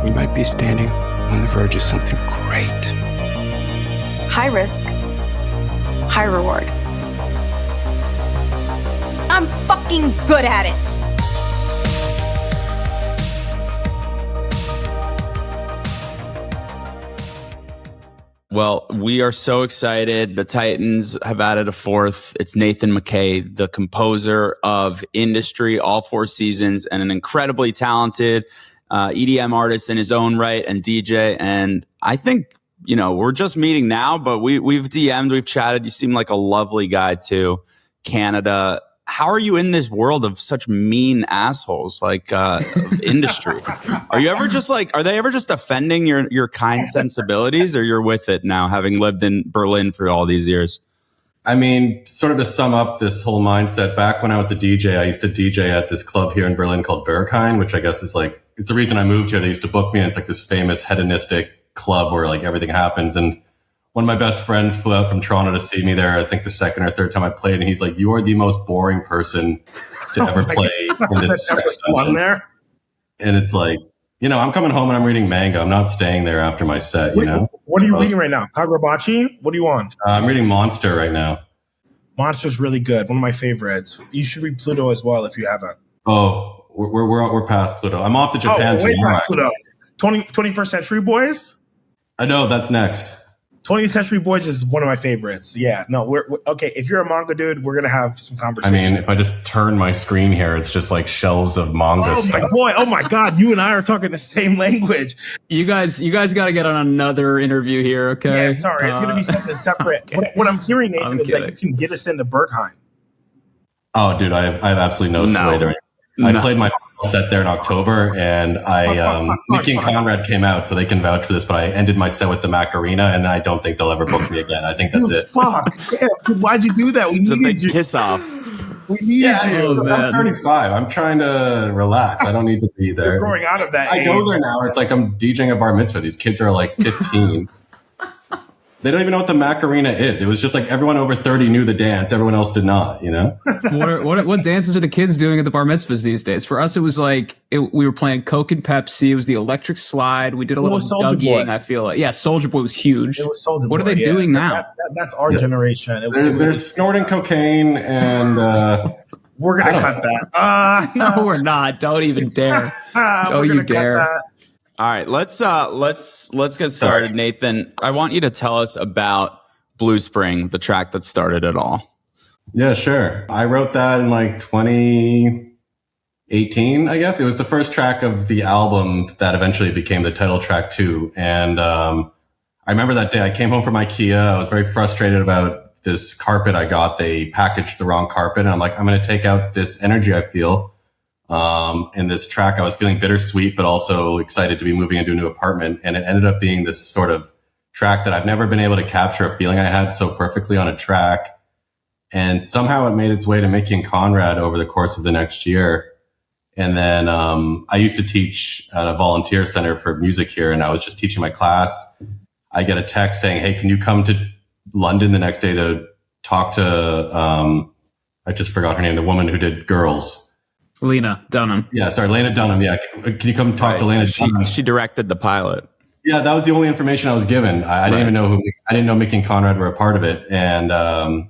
We might be standing on the verge of something great. High risk, high reward. I'm fucking good at it. Well, we are so excited. The Titans have added a fourth. It's Nathan Micay, the composer of Industry, all 4 seasons, and an incredibly talented EDM artist in his own right and DJ. And I think, you know, we're just meeting now, but we've DM'd, we've chatted. You seem like a lovely guy too. Canada. How are you in this world of such mean assholes like of industry? Are they ever just offending your kind sensibilities, or you're with it now, having lived in Berlin for all these years? I mean, sort of to sum up this whole mindset, back when I was a DJ, I used to DJ at this club here in Berlin called Berghain, which I guess is like, it's the reason I moved here. They used to book me, and it's like this famous hedonistic club where like everything happens. And one of my best friends flew out from Toronto to see me there, I think the second or third time I played. And he's like, you are the most boring person to ever play in this sex dungeon. And it's like, you know, I'm coming home and I'm reading manga. I'm not staying there after my set, you know? What are you reading right now? Kagurabachi? What do you want? I'm reading Monster right now. Monster's really good. One of my favorites. You should read Pluto as well if you haven't. Oh, we're past Pluto. I'm off to Japan way tomorrow. past Pluto. 21st Century Boys? I know, that's next. 20th Century Boys is one of my favorites. Yeah, no, we're okay. If you're a manga dude, we're gonna have some conversation. I mean, if I just turn my screen here, it's just like shelves of manga. Oh my God, you and I are talking the same language. You guys got to get on another interview here, okay? Yeah, sorry, it's gonna be something separate. Okay. What I'm hearing, Nathan, is that you can get us into Berghain. Oh, dude, I have absolutely no sway there. I played my set there in October, and Mickey and Konrad came out, so they can vouch for this, but I ended my set with the Macarena, and I don't think they'll ever book me again. I think that's it. Fuck. Yeah, why'd you do that? We It's a needed big you. kiss off. We needed you. Dude, I'm 35. I'm trying to relax. I don't need to be there. You're growing out of that I age. go there now. It's like I'm DJing a bar mitzvah. These kids are like 15. They don't even know what the Macarena is. It was just like everyone over 30 knew the dance. Everyone else did not, you know? What dances are the kids doing at the bar mitzvahs these days? For us, it was like, we were playing Coke and Pepsi. It was the electric slide. We did a little Dougieing, I feel like. Yeah, Soulja Boy was huge. It was Soulja Boy. What are they doing now? That's our generation. They're snorting cocaine and... we're going to cut that. No, we're not. Don't even dare. Don't you dare. All right, let's get started, Nathan. I want you to tell us about Blue Spring, the track that started it all. Yeah, sure. I wrote that in like 2018, I guess. It was the first track of the album that eventually became the title track too. And I remember that day I came home from IKEA. I was very frustrated about this carpet I got. They packaged the wrong carpet. And I'm like, I'm going to take out this energy I feel in this track. I was feeling bittersweet, but also excited to be moving into a new apartment. And it ended up being this sort of track that I've never been able to capture a feeling I had so perfectly on a track. And somehow it made its way to Mickey and Konrad over the course of the next year. And then I used to teach at a volunteer center for music here, and I was just teaching my class. I get a text saying, hey, can you come to London the next day to talk to, I just forgot her name, the woman who did Girls. Lena Dunham. Yeah, sorry, Lena Dunham. Yeah, can you come talk to Lena Dunham? She directed the pilot. Yeah, that was the only information I was given. I didn't even know I didn't know Mickey and Konrad were a part of it. And I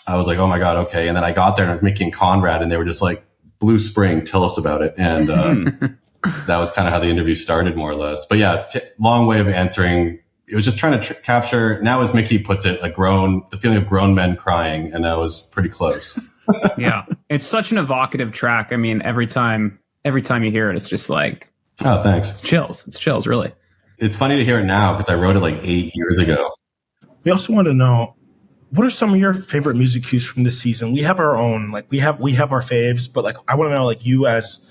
was like, oh my God, okay. And then I got there and it was Mickey and Konrad, and they were just like, Blue Spring, tell us about it. And that was kind of how the interview started, more or less. But yeah, long way of answering. It was just trying to capture, now as Mickey puts it, the feeling of grown men crying. And that was pretty close. Yeah, it's such an evocative track. I mean, every time you hear it, it's just like, oh, thanks. It's chills, really. It's funny to hear it now because I wrote it like 8 years ago. We also want to know, what are some of your favorite music cues from this season? We have our own, like we have our faves, but like I want to know, like you as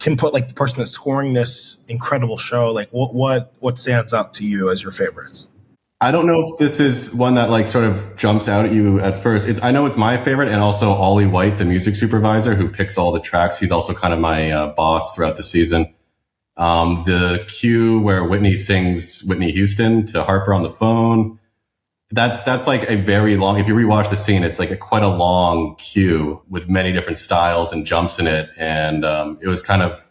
can put like the person that's scoring this incredible show, like what stands out to you as your favorites? I don't know if this is one that like sort of jumps out at you at first. I know it's my favorite, and also Ollie White, the music supervisor who picks all the tracks. He's also kind of my boss throughout the season. The cue where Whitney sings Whitney Houston to Harper on the phone. That's like a very long, if you rewatch the scene, it's like quite a long cue with many different styles and jumps in it. And it was kind of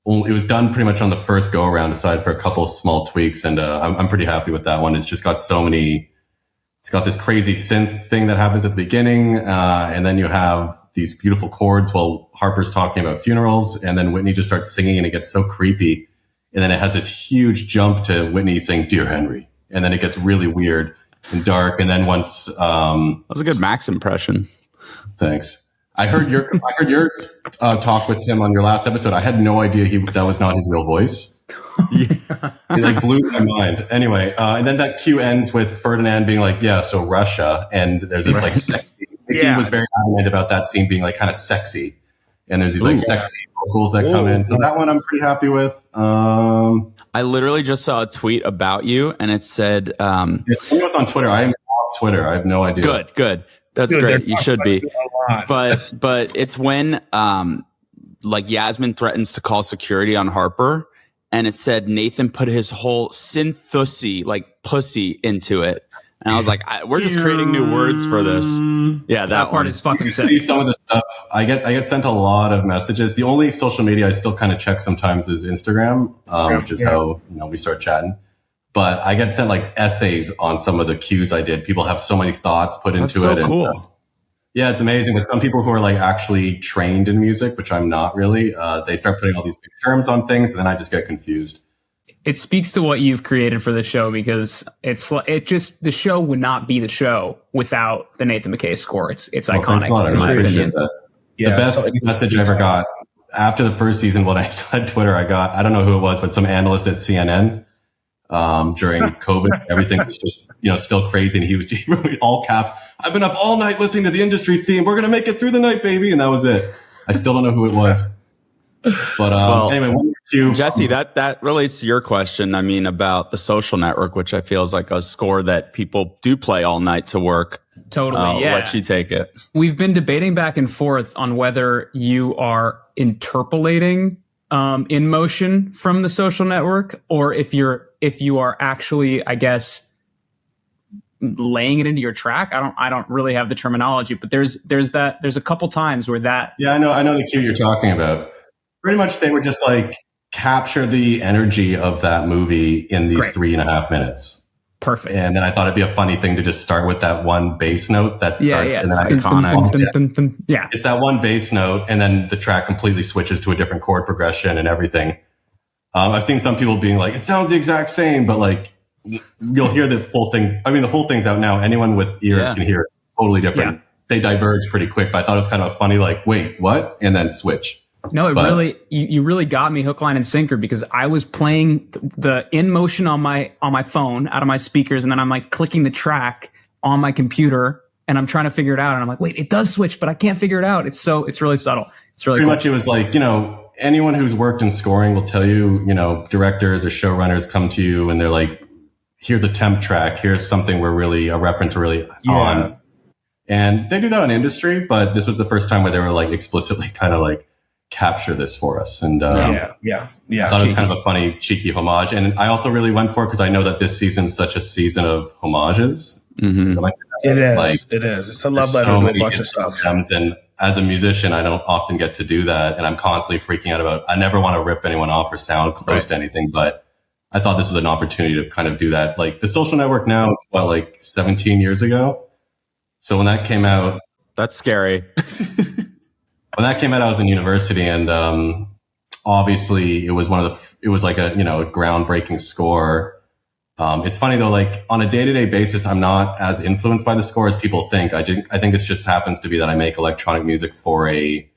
it was done pretty much on the first go around, aside for a couple small tweaks. And I'm pretty happy with that one. It's just got it's got this crazy synth thing that happens at the beginning. And then you have these beautiful chords while Harper's talking about funerals. And then Whitney just starts singing and it gets so creepy. And then it has this huge jump to Whitney saying, "Dear Henry." And then it gets really weird and dark. And then once, that was a good Max impression. Thanks. I heard your talk with him on your last episode. I had no idea that was not his real voice. It blew my mind. Anyway, and then that cue ends with Ferdinand being like, "Yeah, so Russia," and there's this sexy. He was very adamant about that scene being kind of sexy, and there's these sexy vocals that come in. So that one I'm pretty happy with. I literally just saw a tweet about you, and it said, "It was on Twitter. I am off Twitter. I have no idea." Good. That's great. You should be. But it's when Yasmin threatens to call security on Harper, and it said Nathan put his whole synthussy, pussy, into it. And I was like, we're just creating new words for this. Yeah, that part is fucking sick. See some of the stuff. I get sent a lot of messages. The only social media I still kind of check sometimes is Instagram, which is how we start chatting. But I get sent essays on some of the cues I did. People have so many thoughts put into it. That's so cool. And, yeah, it's amazing. But some people who are actually trained in music, which I'm not really, they start putting all these big terms on things, and then I just get confused. It speaks to what you've created for the show, because the show would not be the show without the Nathan Micay score. It's iconic. I appreciate that. Yeah, the best message I ever got after the first season when I started Twitter, I don't know who it was, but some analyst at CNN during COVID, everything was just still crazy, and he was all caps. "I've been up all night listening to the industry theme. We're gonna make it through the night, baby," and that was it. I still don't know who it was. But anyway, one more cue. Jesse, that relates to your question. I mean, about The Social Network, which I feel is a score that people do play all night to work. Totally, yeah. I'll let you take it. We've been debating back and forth on whether you are interpolating in motion from The Social Network, or if you are actually, I guess, laying it into your track. I don't really have the terminology, but there's a couple times where that. Yeah, I know the cue you're talking about. Pretty much they would just capture the energy of that movie in these 3.5 minutes. Perfect. And then I thought it'd be a funny thing to just start with that one bass note that starts and then iconic. Yeah. It's that one bass note, and then the track completely switches to a different chord progression and everything. I've seen some people being like, "It sounds the exact same," but you'll hear the full thing. I mean, the whole thing's out now. Anyone with ears can hear it. Totally different. Yeah. They diverge pretty quick, but I thought it was kind of a funny, wait, what? And then switch. No, you really got me hook, line, and sinker, because I was playing the in motion on my phone out of my speakers, and then I'm clicking the track on my computer, and I'm trying to figure it out, and I'm wait, it does switch, but I can't figure it out. It's really subtle. It's really pretty much. It was anyone who's worked in scoring will tell you, directors or showrunners come to you and they're like, "Here's a temp track. Here's something a reference we're really on," and they do that on industry, but this was the first time where they were explicitly kind of capture this for us. And I thought it was kind of a funny, cheeky homage. And I also really went for it because I know that this season's such a season of homages. Mm-hmm. It is. It's a love letter to a bunch of stuff. And as a musician, I don't often get to do that. And I'm constantly freaking out about, I never want to rip anyone off or sound close to anything, but I thought this was an opportunity to kind of do that. The Social Network now, it's 17 years ago. So when that came out, that's scary. When that came out, I was in university, and obviously it was a groundbreaking score. It's funny though, on a day-to-day basis, I'm not as influenced by the score as people think. I think it just happens to be that I make electronic music for a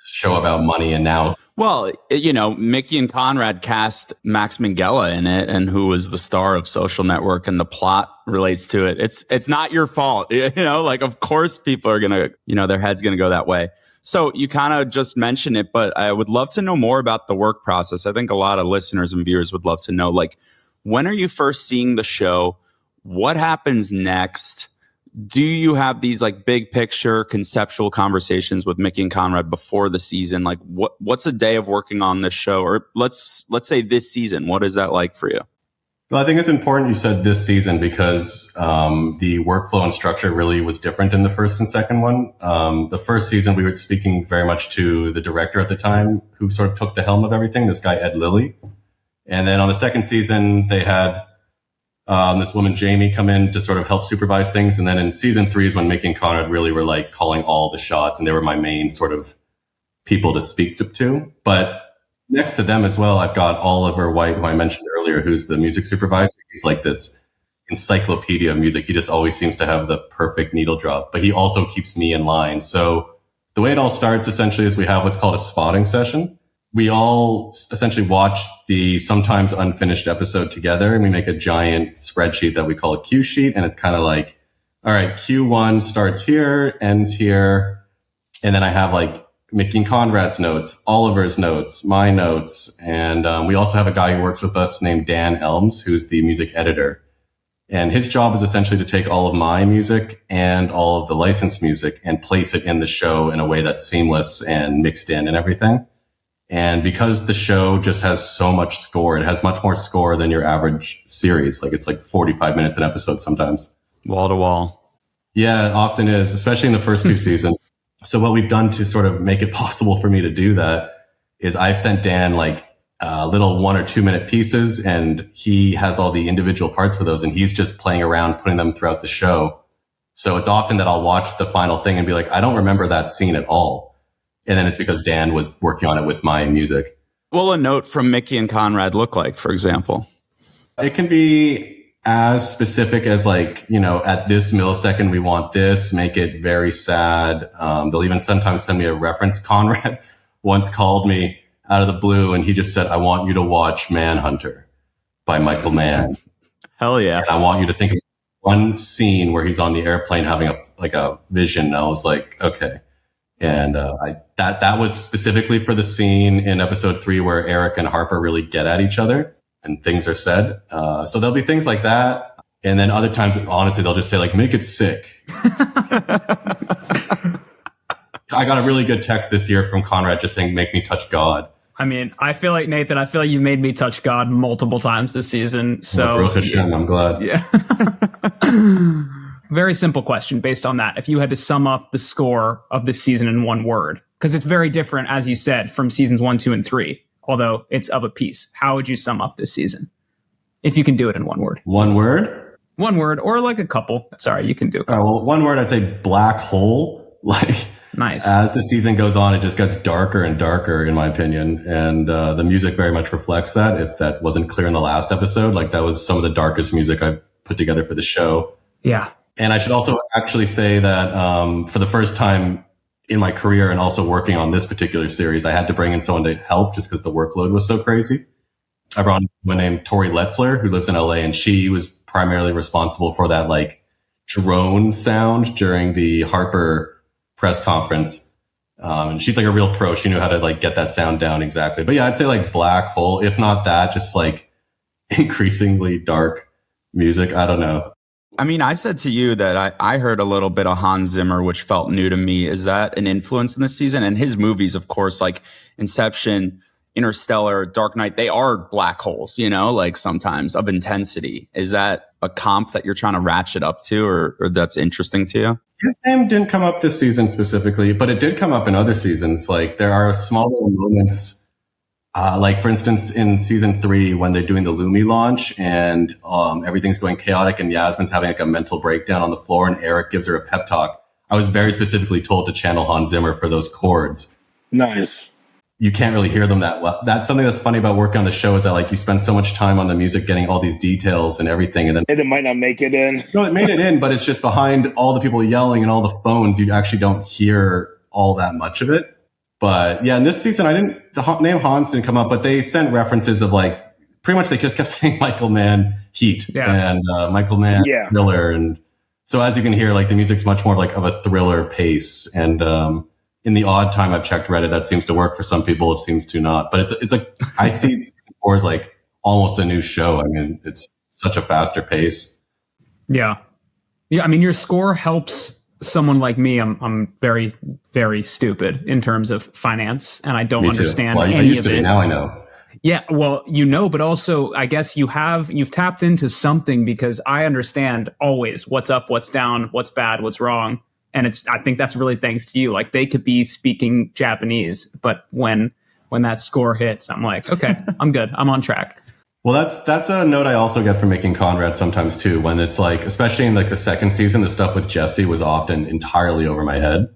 show about money, and now. Well, Mickey and Konrad cast Max Minghella in it, and who was the star of Social Network, and the plot relates to it. It's not your fault. Of course people are going to, their head's going to go that way. So you kind of just mentioned it, but I would love to know more about the work process. I think a lot of listeners and viewers would love to know, when are you first seeing the show? What happens next? Do you have these big picture conceptual conversations with Mickey and Konrad before the season? What's a day of working on this show? Or let's say this season, what is that like for you? Well, I think it's important you said this season because the workflow and structure really was different in the first and second one. The first season, we were speaking very much to the director at the time, who sort of took the helm of everything, this guy, Ed Lilly. And then on the second season, they had this woman, Jamie, come in to sort of help supervise things. And then in season 3 is when Mickey and Konrad really were like calling all the shots, and they were my main sort of people to speak to. But next to them as well, I've got Oliver White, who I mentioned earlier, who's the music supervisor. He's like this encyclopedia of music. He just always seems to have the perfect needle drop, but he also keeps me in line. So the way it all starts essentially is we have what's called a spotting session. We all essentially watch the sometimes unfinished episode together, and we make a giant spreadsheet that we call a cue sheet. And it's kind of like, all right, Q1 starts here, ends here. And then I have like Mickey and Konrad's notes, Oliver's notes, my notes. And we also have a guy who works with us named Dan Elms, who's the music editor. And his job is essentially to take all of my music and all of the licensed music and place it in the show in a way that's seamless and mixed in and everything. And because the show just has so much score, it has much more score than your average series. Like it's like 45 minutes an episode sometimes. Wall to wall. Yeah, it often is, especially in the first 2 seasons. So what we've done to sort of make it possible for me to do that is I've sent Dan like little 1 or 2 minute pieces, and he has all the individual parts for those, and he's just playing around, putting them throughout the show. So it's often that I'll watch the final thing and be like, I don't remember that scene at all. And then it's because Dan was working on it with my music. What will a note from Mickey and Konrad look like, for example? It can be as specific as like, you know, at this millisecond, we want this, make it very sad. They'll even sometimes send me a reference. Konrad once called me out of the blue and he just said, I want you to watch Manhunter by Michael Mann. Hell yeah. And I want you to think of one scene where he's on the airplane having a vision. And I was like, okay. And that was specifically for the scene in episode 3 where Eric and Harper really get at each other and things are said. So there'll be things like that. And then other times, honestly, they'll just say like, make it sick. I got a really good text this year from Konrad just saying, make me touch God. I mean, I feel like, Nathan, you made me touch God multiple times this season. So Baruch Hashem, I'm glad. Yeah. Very simple question based on that. If you had to sum up the score of this season in one word, because it's very different, as you said, from seasons 1, 2, and 3, although it's of a piece. How would you sum up this season? If you can do it in one word. One word? One word, or like a couple. Sorry, you can do it. Well, one word, I'd say black hole. Like, nice. As the season goes on, it just gets darker and darker, in my opinion. And the music very much reflects that. If that wasn't clear in the last episode, like that was some of the darkest music I've put together for the show. Yeah. And I should also actually say that for the first time in my career and also working on this particular series, I had to bring in someone to help just because the workload was so crazy. I brought in someone named Tori Letzler, who lives in LA, and she was primarily responsible for that like drone sound during the Harper press conference. And she's like a real pro. She knew how to like get that sound down exactly. But yeah, I'd say like black hole, if not that, just like increasingly dark music. I don't know. I mean, I said to you that I heard a little bit of Hans Zimmer, which felt new to me. Is that an influence in this season? And his movies, of course, like Inception, Interstellar, Dark Knight, they are black holes, you know, like sometimes of intensity. Is that a comp that you're trying to ratchet up to or that's interesting to you? His name didn't come up this season specifically, but it did come up in other seasons. Like there are small little moments, like for instance, in season 3, when they're doing the Lumi launch and everything's going chaotic and Yasmin's having like a mental breakdown on the floor and Eric gives her a pep talk. I was very specifically told to channel Hans Zimmer for those chords. Nice. You can't really hear them that well. That's something that's funny about working on the show is that like you spend so much time on the music, getting all these details and everything. And then it might not make it in. No, it made it in, but it's just behind all the people yelling and all the phones. You actually don't hear all that much of it. But yeah, in this season, the name Hans didn't come up, but they sent references of like, pretty much they just kept saying Michael Mann Heat and Michael Mann Thriller. And so as you can hear, like the music's much more like of a thriller pace. And in the odd time I've checked Reddit, that seems to work for some people. It seems to not. But it's like, I see season 4 as like almost a new show. I mean, it's such a faster pace. Yeah. Yeah. I mean, your score helps someone like me. I'm very, very stupid in terms of finance, and I don't understand well, any I used of to be. it. Now I know. Yeah, well, but also I guess you've tapped into something, because I understand always what's up, what's down, what's bad, what's wrong. And I think that's really thanks to you. Like, they could be speaking Japanese, but when that score hits, I'm like, okay, I'm good. I'm on track. Well, that's a note I also get from making Konrad sometimes too, when it's like, especially in like the second season, the stuff with Jesse was often entirely over my head.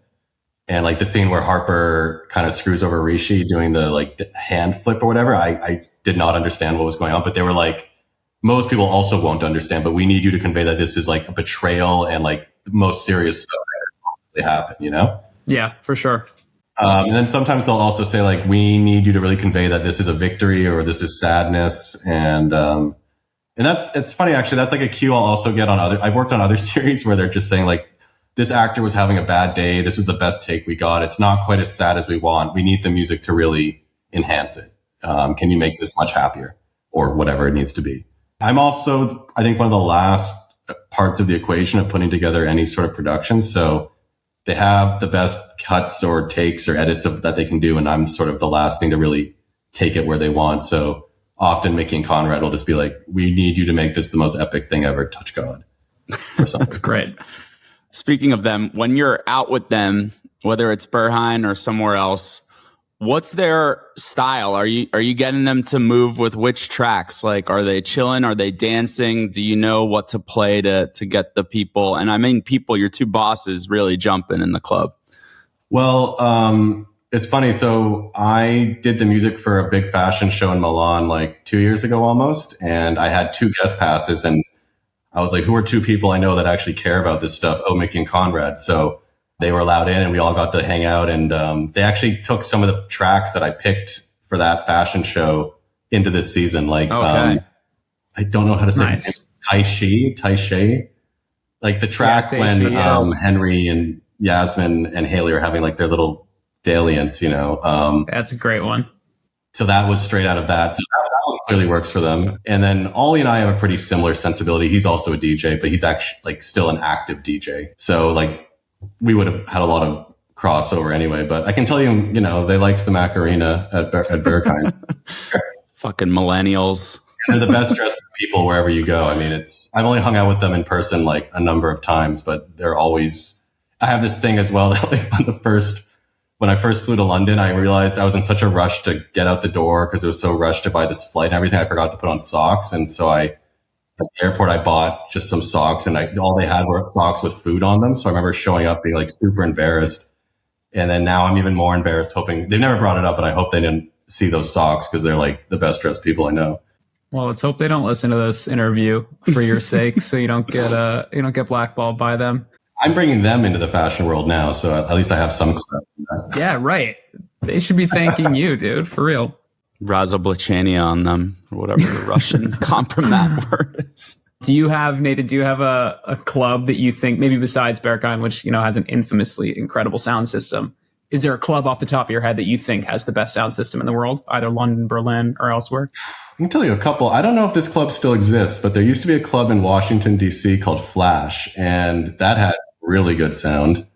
And like the scene where Harper kind of screws over Rishi doing the hand flip or whatever, I did not understand what was going on, but they were like, most people also won't understand, but we need you to convey that this is like a betrayal and like the most serious stuff that could possibly happen, you know? Yeah, for sure. And then sometimes they'll also say like, we need you to really convey that this is a victory or this is sadness. And that it's funny, actually, that's like a cue I'll also get on I've worked on other series where they're just saying like, this actor was having a bad day. This was the best take we got. It's not quite as sad as we want. We need the music to really enhance it. Can you make this much happier or whatever it needs to be? I'm also, I think, one of the last parts of the equation of putting together any sort of production. So they have the best cuts or takes or edits that they can do. And I'm sort of the last thing to really take it where they want. So often Mickey and Konrad will just be like, we need you to make this the most epic thing ever. Touch God. Or something. That's great. Speaking of them, when you're out with them, whether it's Berghain or somewhere else, what's their style? Are you getting them to move with which tracks? Like, are they chilling? Are they dancing? Do you know what to play to get the people? And I mean, people, your two bosses really jumping in the club. Well, it's funny. So I did the music for a big fashion show in Milan like 2 years ago almost. And I had 2 guest passes, and I was like, who are 2 people I know that actually care about this stuff? Oh, Mickey and Konrad. So they were allowed in and we all got to hang out. And they actually took some of the tracks that I picked for that fashion show into this season. Like, I don't know how to say it. Tai-Shi. Like the track when Henry and Yasmin and Haley are having like their little dalliance, you know. That's a great one. So that was straight out of that. So that one clearly works for them. And then Ollie and I have a pretty similar sensibility. He's also a DJ, but he's actually like still an active DJ. So like we would have had a lot of crossover anyway. But I can tell you, you know, they liked the Macarena at Berghain. Fucking millennials. They're the best dressed people wherever you go. I mean, I've only hung out with them in person like a number of times, but they're always, I have this thing as well that like when I first flew to London, I realized I was in such a rush to get out the door because it was so rushed to buy this flight and everything. I forgot to put on socks. And so at the airport, I bought just some socks, and all they had were socks with food on them. So I remember showing up being like super embarrassed. And then now I'm even more embarrassed, hoping they've never brought it up, but I hope they didn't see those socks because they're like the best dressed people I know. Well, let's hope they don't listen to this interview for your sake, so you don't get blackballed by them. I'm bringing them into the fashion world now, so at least I have some credit. Yeah, right. They should be thanking you, dude, for real. Razoblachania on them, or whatever the Russian compromat word is. Nathan, do you have a club that you think, maybe besides Berghain, which, you know, has an infamously incredible sound system, is there a club off the top of your head that you think has the best sound system in the world, either London, Berlin, or elsewhere? I can tell you a couple. I don't know if this club still exists, but there used to be a club in Washington, D.C. called Flash, and that had really good sound.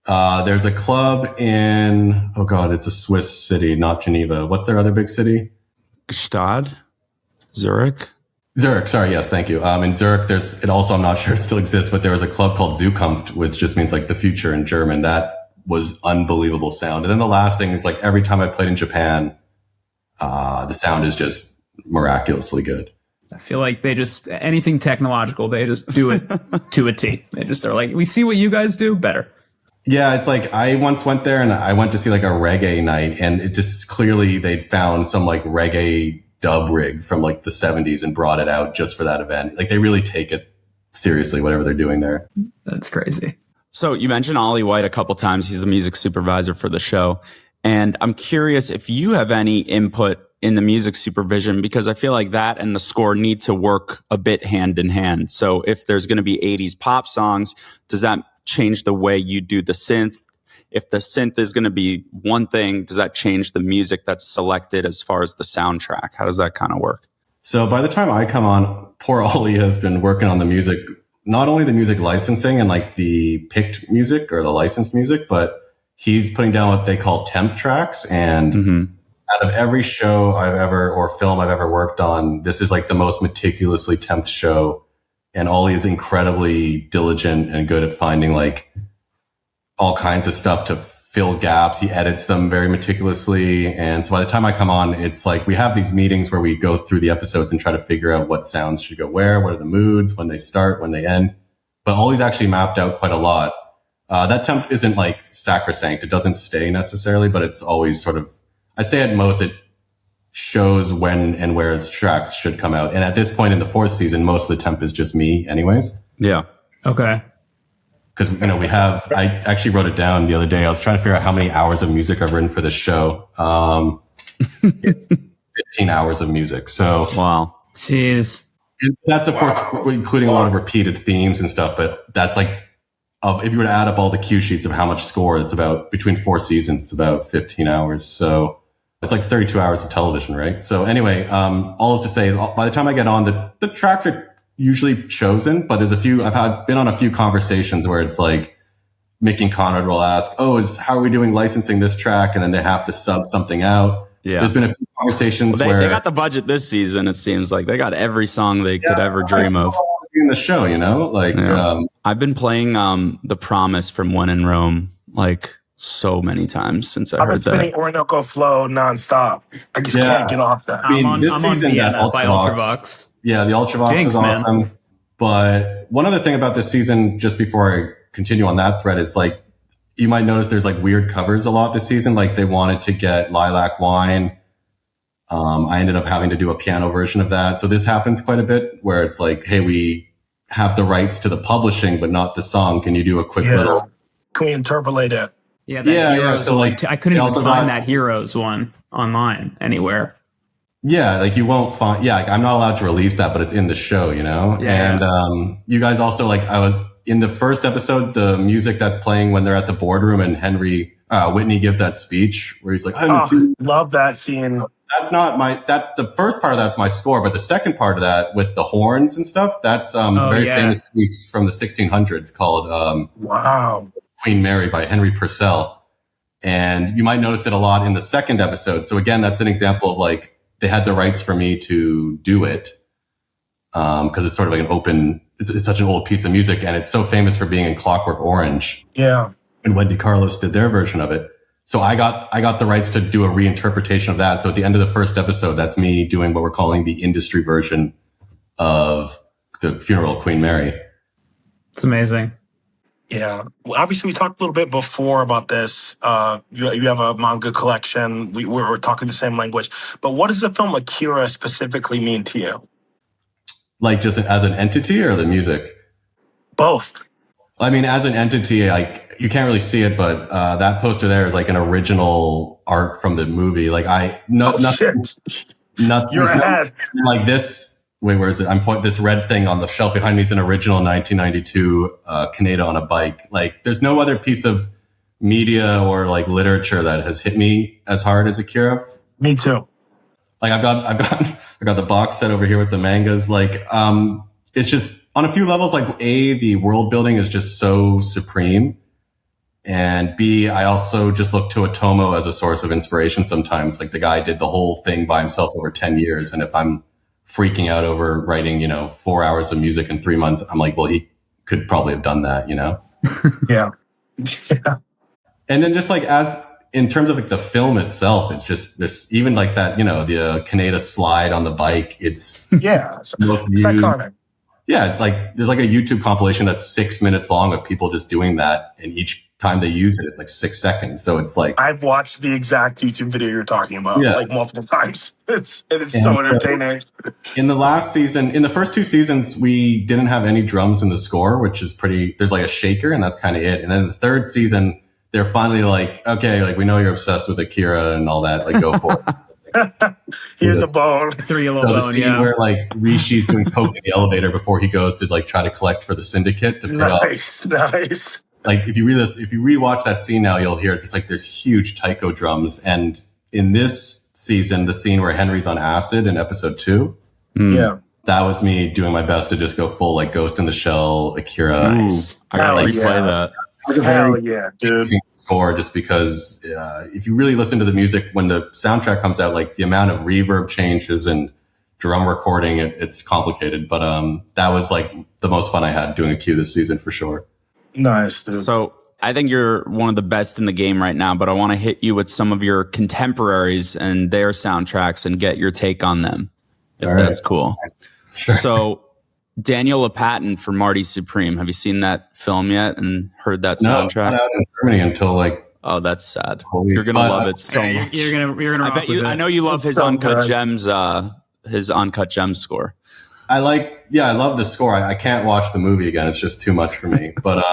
There's a club in, it's a Swiss city, not Geneva. What's their other big city? Gstaad? Zurich, sorry. Yes, thank you. In Zurich, I'm not sure it still exists, but there was a club called Zukunft, which just means like the future in German. That was unbelievable sound. And then the last thing is like every time I played in Japan, the sound is just miraculously good. I feel like anything technological, they just do it to a T. They're like, we see what you guys do better. Yeah, it's like I once went there and I went to see like a reggae night, and it just clearly they'd found some like reggae dub rig from like the 70s and brought it out just for that event. Like they really take it seriously, whatever they're doing there. That's crazy. So you mentioned Ollie White a couple times. He's the music supervisor for the show. And I'm curious if you have any input in the music supervision, because I feel like that and the score need to work a bit hand in hand. So if there's going to be 80s pop songs, does that change the way you do the synth? If the synth is going to be one thing, does that change the music that's selected as far as the soundtrack? How does that kind of work? So by the time I come on, poor Ollie has been working on the music, not only the music licensing and like the picked music or the licensed music, but he's putting down what they call temp tracks. And out of every show or film I've ever worked on, this is like the most meticulously temped show. And Ollie is incredibly diligent and good at finding like all kinds of stuff to fill gaps. He edits them very meticulously. And so by the time I come on, it's like we have these meetings where we go through the episodes and try to figure out what sounds should go where, what are the moods, when they start, when they end. But Ollie's actually mapped out quite a lot. That temp isn't like sacrosanct. It doesn't stay necessarily, but it's always sort of, I'd say at most it shows when and where its tracks should come out. And at this point in the 4th season, most of the temp is just me anyways. Yeah. Okay. Because, I actually wrote it down the other day. I was trying to figure out how many hours of music I've written for this show. It's 15 hours of music. So, wow. Jeez. And that's, of course, including a lot of repeated themes and stuff. But that's like, if you were to add up all the cue sheets of how much score, it's about between 4 seasons, it's about 15 hours. So it's like 32 hours of television, right? So anyway, all is to say is by the time I get on, the tracks are usually chosen, but there's I've been on a few conversations where it's like Mickey and Konrad will ask, how are we doing licensing this track? And then they have to sub something out. Yeah. There's been a few conversations where they got the budget this season. It seems like they got every song they could ever dream of in the show, I've been playing The Promise from When in Rome like so many times since I heard that. I've been spinning Orinoco Flow nonstop. I just can't get off that. I mean, this season that Ultravox. Yeah, the Ultravox is awesome. Man. But one other thing about this season, just before I continue on that thread, is like, you might notice there's like weird covers a lot this season. Like they wanted to get Lilac Wine. I ended up having to do a piano version of that. So this happens quite a bit where it's like, hey, we have the rights to the publishing, but not the song. Can you do a quick little... Can we interpolate it? Yeah. So like, I couldn't even find that Heroes one online anywhere. Yeah, like you won't find... Yeah, like I'm not allowed to release that, but it's in the show, Yeah. And you guys also, like, I was... In the first episode, the music that's playing when they're at the boardroom and Whitney gives that speech where he's like, love that scene. That's the first part of that's my score, but the second part of that with the horns and stuff, that's famous piece from the 1600s called Queen Mary by Henry Purcell. And you might notice it a lot in the second episode. So again, that's an example of like, they had the rights for me to do it. Cause it's sort of like an open, it's such an old piece of music and it's so famous for being in Clockwork Orange. Yeah. And Wendy Carlos did their version of it. So I got the rights to do a reinterpretation of that. So at the end of the first episode, that's me doing what we're calling the industry version of the Funeral of Queen Mary. It's amazing. Yeah. Well, obviously, we talked a little bit before about this. You have a manga collection. We're talking the same language. But what does the film Akira specifically mean to you? Like just as an entity or the music? Both. I mean, as an entity, like you can't really see it, but that poster there is like an original art from the movie. Like nothing You're ahead. Like this. Wait, where is it? This red thing on the shelf behind me is an original 1992 Kaneda on a bike. Like there's no other piece of media or like literature that has hit me as hard as Akira. Me too. Like I got the box set over here with the mangas. Like, it's just on a few levels, like the world building is just so supreme. And B, I also just look to Otomo as a source of inspiration sometimes. Like the guy did the whole thing by himself over 10 years. And if I'm freaking out over writing, 4 hours of music in 3 months, I'm like, well, he could probably have done that, Yeah. And then just like in terms of like the film itself, it's just this, even like that, the Kaneda slide on the bike. It's iconic. Yeah, it's like there's like a YouTube compilation that's 6 minutes long of people just doing that, and each time they use it, it's like 6 seconds. So it's like I've watched the exact YouTube video you're talking about like multiple times. It's so entertaining. In the last season, in the first 2 seasons, we didn't have any drums in the score, which is pretty. There's like a shaker, and that's kind of it. And then the third season, they're finally like, okay, like we know you're obsessed with Akira and all that, like go for it. Here's a bone. The scene where like Rishi's doing coke in the elevator before he goes to like try to collect for the syndicate to pay off. Nice. Like if you rewatch that scene now, you'll hear just like there's huge taiko drums. And in this season, the scene where Henry's on acid in episode 2, that was me doing my best to just go full like Ghost in the Shell, Akira. Nice. I gotta replay that. Hell yeah, dude. score just because if you really listen to the music when the soundtrack comes out, like the amount of reverb changes and drum recording, it's complicated. But that was like the most fun I had doing a cue this season for sure. Nice, dude. So I think you're one of the best in the game right now, but I want to hit you with some of your contemporaries and their soundtracks and get your take on them, if that's cool. Sure. So Daniel Patton for Marty Supreme. Have you seen that film yet and heard that soundtrack? No, not out in Germany until like. Oh, that's sad. You're gonna love it so much. You're gonna. I bet you. I know you love his Uncut Gems. His Uncut Gems score. I love the score. I can't watch the movie again. It's just too much for me. But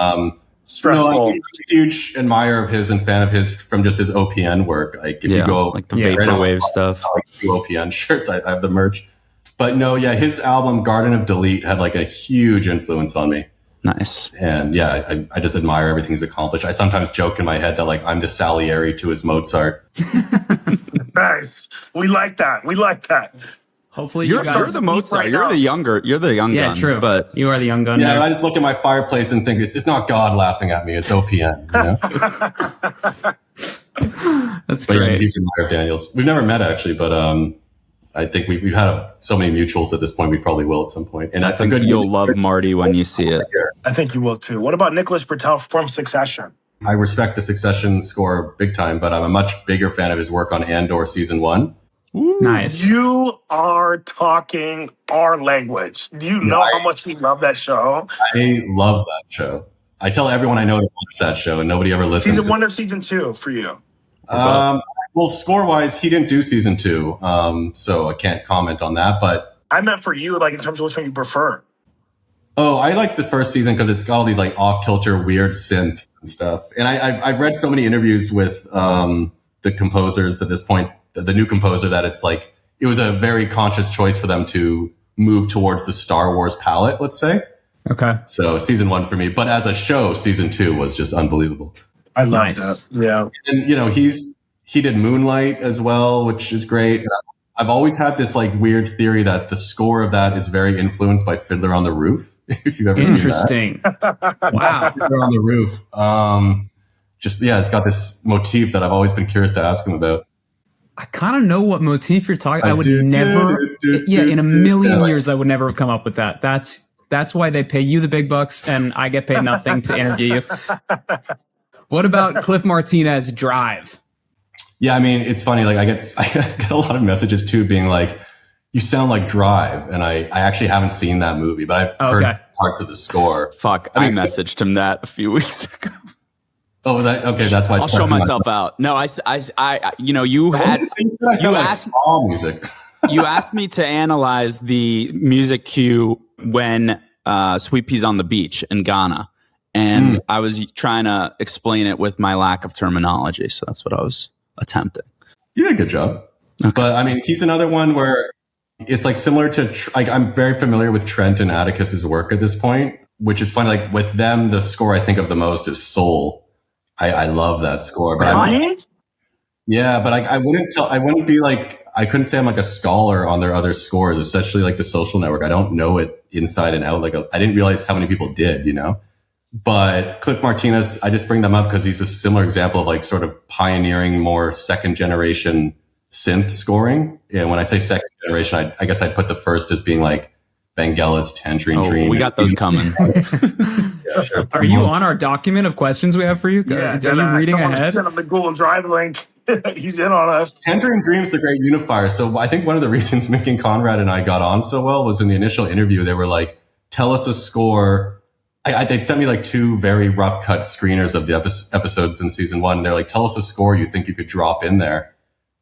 stressful. No, I'm a huge admirer of his and fan of his from just his OPN work. Like if you go like the vaporwave stuff, like OPN shirts. I have the merch. But no, his album Garden of Delete had like a huge influence on me. Nice. And I just admire everything he's accomplished. I sometimes joke in my head that like I'm the Salieri to his Mozart. Nice. We like that. Hopefully you're the Mozart. You're the young gun. Yeah, true. But you are the young gun. Yeah, there. I just look at my fireplace and think it's not God laughing at me. It's OPN. You know? That's But great. yeah, huge admirer of Daniel's. We've never met actually, but I think we've had so many mutuals at this point. We probably will at some point. And I think you'll love Marty when you see it. I think you will too. What about Nicholas Britell from Succession? I respect the Succession score big time, but I'm a much bigger fan of his work on Andor season 1. Ooh. Nice. You are talking our language. Do you know how much we love that show? I love that show. I tell everyone I know to watch that show, and nobody ever listens. Season 1 or season 2 for you? Well, score-wise, he didn't do season 2, so I can't comment on that. But I meant for you, like in terms of which one you prefer. Oh, I liked the first season because it's got all these like off-kilter weird synths and stuff. And I've read so many interviews with the composers at this point, the new composer, that it's like it was a very conscious choice for them to move towards the Star Wars palette, let's say. Okay. So season 1 for me, but as a show, season 2 was just unbelievable. I love that. Yeah. And he did Moonlight as well, which is great. And I've always had this like weird theory that the score of that is very influenced by Fiddler on the Roof. If you've ever seen that. Interesting. Wow. Fiddler on the Roof. It's got this motif that I've always been curious to ask him about. I kind of know what motif you're talking. I would never, in a million years, I would never have come up with that. That's why they pay you the big bucks, and I get paid nothing to interview you. What about Cliff Martinez Drive? Yeah, I mean, it's funny. Like I get a lot of messages too, being like, "You sound like Drive," and I actually haven't seen that movie, but I've heard parts of the score. Fuck, I messaged him that a few weeks ago. Oh, was that okay? That's why I'll show myself out. No, you asked music. You asked me to analyze the music cue when Sweet Pea's on the Beach in Ghana, and I was trying to explain it with my lack of terminology. So that's what I was attempting. You did a good job. Okay. But I mean, he's another one where it's like similar to I'm very familiar with Trent and Atticus's work at this point, which is funny. Like with them, the score I think of the most is Soul. I love that score. But I wouldn't be like, I couldn't say I'm like a scholar on their other scores, especially like The Social Network. I don't know it inside and out. Like I didn't realize how many people did, But Cliff Martinez, I just bring them up because he's a similar example of like sort of pioneering more second generation synth scoring. And when I say second generation, I guess I'd put the first as being like Vangelis, Tangerine Dream. We got those coming. Yeah, sure. Are you on our document of questions we have for you? Yeah, are you reading ahead? Send him the Google Drive link. He's in on us. Tangerine Dream's the great unifier. So I think one of the reasons Mick and Konrad and I got on so well was in the initial interview, they were like, tell us a score. They'd sent me like 2 very rough cut screeners of the episodes in season 1. And they're like, tell us a score you think you could drop in there.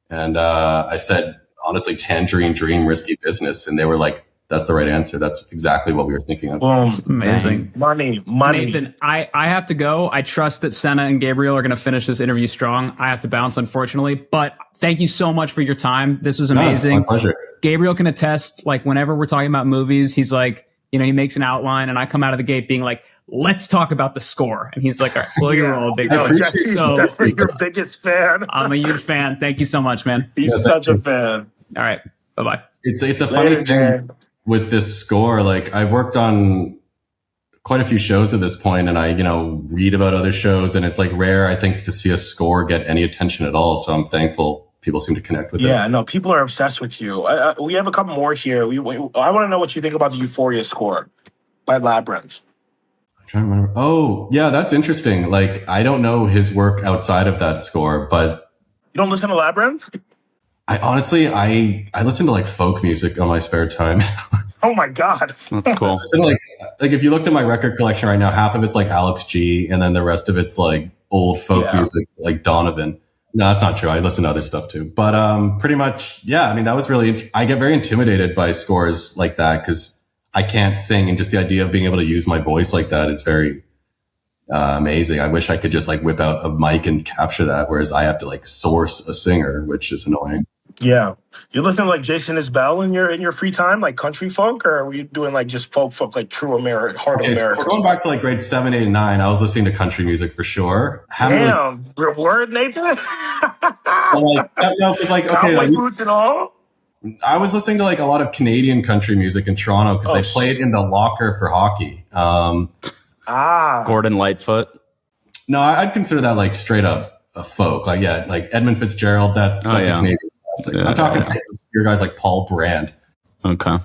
And I said, honestly, Tangerine Dream, Risky Business. And they were like, that's the right answer. That's exactly what we were thinking of. Boom. Amazing. Money. Nathan, I have to go. I trust that Senna and Gabriel are going to finish this interview strong. I have to bounce, unfortunately. But thank you so much for your time. This was amazing. My pleasure. Gabriel can attest, like, whenever we're talking about movies, he's like, he makes an outline, and I come out of the gate being like, let's talk about the score. And he's like, all right, slow your roll, big dog. That's your biggest fan. I'm a huge fan. Thank you so much, man. He's such a fan. All right. Bye-bye. It's a funny thing with this score. Like I've worked on quite a few shows at this point, and I, read about other shows, and it's like rare, I think, to see a score get any attention at all. So I'm thankful people seem to connect with it. Yeah, no, people are obsessed with you. We have a couple more here. I want to know what you think about the Euphoria score by Labyrinth. I'm trying to remember. Oh, yeah, that's interesting. Like, I don't know his work outside of that score, but you don't listen to Labyrinth? I honestly, I listen to like folk music on my spare time. Oh my God. That's cool. So like if you looked at my record collection right now, half of it's like Alex G, and then the rest of it's like old folk music, like Donovan. No, that's not true. I listen to other stuff too. But pretty much, yeah, I mean, that was really, I get very intimidated by scores like that because I can't sing, and just the idea of being able to use my voice like that is very amazing. I wish I could just like whip out a mic and capture that, whereas I have to like source a singer, which is annoying. Yeah. You listen to like Jason Isbell in your free time, like country folk, or are you doing like just folk, like true American, hard American? So we're going back to like grades 7, 8, and 9. I was listening to country music for sure. Damn, word, Nathan? Boots and all? I was listening to like a lot of Canadian country music in Toronto because they play it in the locker for hockey. Gordon Lightfoot. No, I'd consider that like straight up a folk. Like, yeah, like Edmund Fitzgerald, that's a Canadian. Like, I'm talking like obscure guys like Paul Brand. Okay.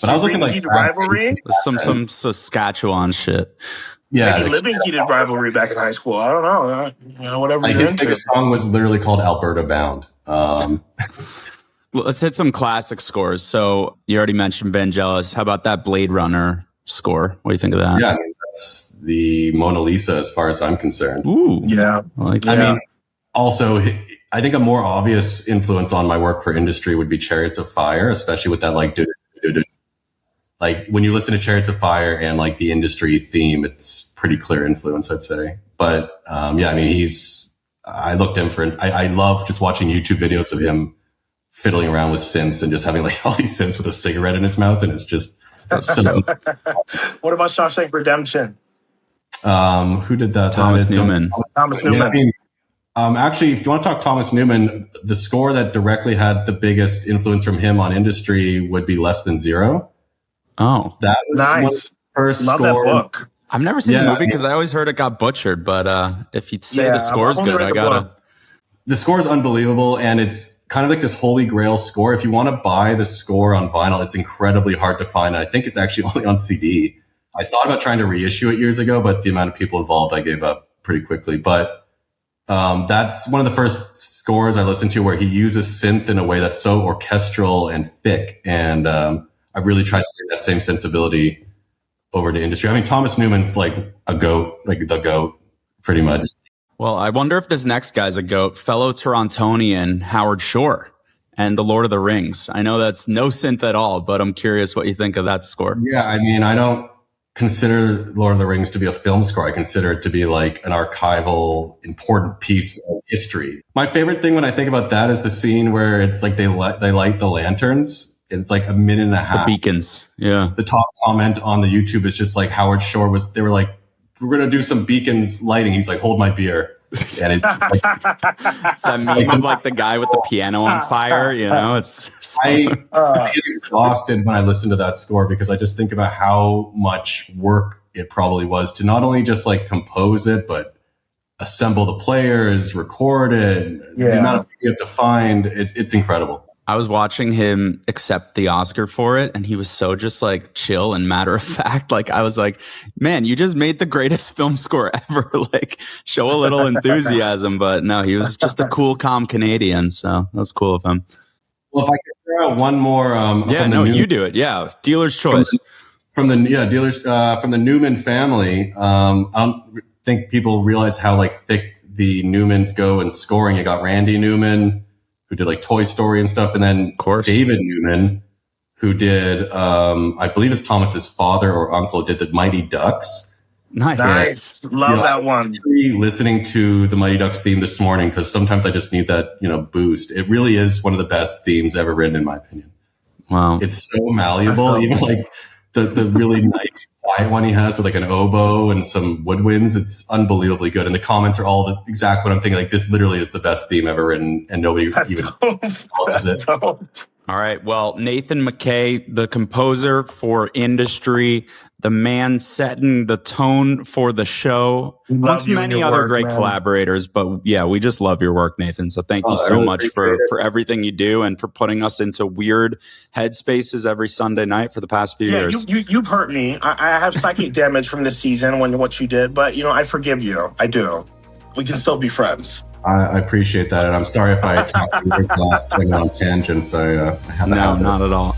But I was looking like Rivalry? Some Saskatchewan shit. Yeah. Maybe Living Heated Rivalry back in high school. I don't know. Whatever like you're his into. biggest song was literally called Alberta Bound. Let's hit some classic scores. So you already mentioned Vangelis. How about that Blade Runner score? What do you think of that? Yeah, I mean, that's the Mona Lisa as far as I'm concerned. Ooh. Yeah. I mean, also, I think a more obvious influence on my work for Industry would be Chariots of Fire, especially with that like like when you listen to Chariots of Fire and like the Industry theme, it's pretty clear influence, I'd say. But yeah, I mean, I looked him for, I love just watching YouTube videos of him fiddling around with synths and just having like all these synths with a cigarette in his mouth, and it's just so. What about Shawshank Redemption? Who did that? Thomas Newman. Thomas Newman. Yeah, I mean, actually, if you want to talk Thomas Newman, the score that directly had the biggest influence from him on Industry would be Less Than Zero. Oh, that was nice. One of the first Love score. That book. I've never seen the movie because I always heard it got butchered. But if you say the score's good, I gotta. The score is unbelievable, and it's kind of like this holy grail score. If you want to buy the score on vinyl, it's incredibly hard to find. And I think it's actually only on CD. I thought about trying to reissue it years ago, but the amount of people involved, I gave up pretty quickly. But that's one of the first scores I listened to where he uses synth in a way that's so orchestral and thick. And I really tried to bring that same sensibility over to Industry. I mean, Thomas Newman's like a goat, like the goat, pretty much. Well, I wonder if this next guy's a GOAT. Fellow Torontonian Howard Shore and The Lord of the Rings. I know that's no synth at all, but I'm curious what you think of that score. Yeah, I mean, I don't consider Lord of the Rings to be a film score. I consider it to be like an archival, important piece of history. My favorite thing when I think about that is the scene where it's like they light the lanterns. It's like a minute and a half. The beacons, yeah. The top comment on the YouTube is just like Howard Shore they were like, we're going to do some beacons lighting. He's like, hold my beer. And it's that meme of like the guy with the piano on fire, you know, it's I get exhausted when I listen to that score because I just think about how much work it probably was to not only just like compose it, but assemble the players, record it, the amount of people you have to find. It's incredible. I was watching him accept the Oscar for it, and he was so just like chill and matter of fact. Like I was like, man, you just made the greatest film score ever. Like show a little enthusiasm. But no, he was just a cool, calm Canadian. So that was cool of him. Well, if I could throw out one more, you do it. Yeah, dealer's choice from the Newman family. I don't think people realize how like thick the Newmans go in scoring. You got Randy Newman, who did like Toy Story and stuff. And then of course, David Newman, who did, I believe it's Thomas's father or uncle, did the Mighty Ducks. Nice. Love that one. Listening to the Mighty Ducks theme this morning, because sometimes I just need that, boost. It really is one of the best themes ever written, in my opinion. Wow. It's so malleable. Even like the really nice quiet one he has with like an oboe and some woodwinds. It's unbelievably good. And the comments are all exact what I'm thinking. Like this literally is the best theme ever written, and nobody even notices it. All right. Well, Nathan Micay, the composer for Industry, the man setting the tone for the show, amongst many other great collaborators. But yeah, we just love your work, Nathan. So thank you so much for everything you do and for putting us into weird headspaces every Sunday night for the past few years. You've hurt me. I have psychic damage from this season when what you did, but I forgive you. I do. We can still be friends. I appreciate that, and I'm sorry if I talked yours off on tangents. I have no, not at all.